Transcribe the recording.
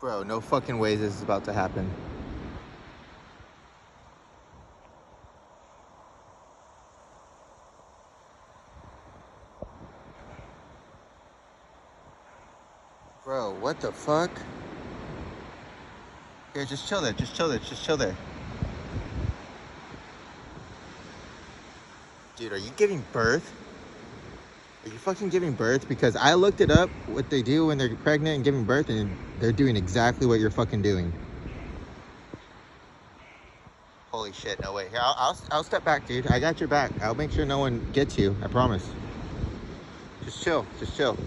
Bro, no fucking ways this is about to happen. Bro, what the fuck? Here, just chill there, just chill there, just chill there. Dude, are you giving birth? Are you fucking giving birth? Because I looked it up, what they do when they're pregnant and giving birth, and they're doing exactly what you're fucking doing. Holy shit, no way. Here, I'll step back, dude. I got your back. I'll make sure no one gets you, I promise. Just chill, just chill.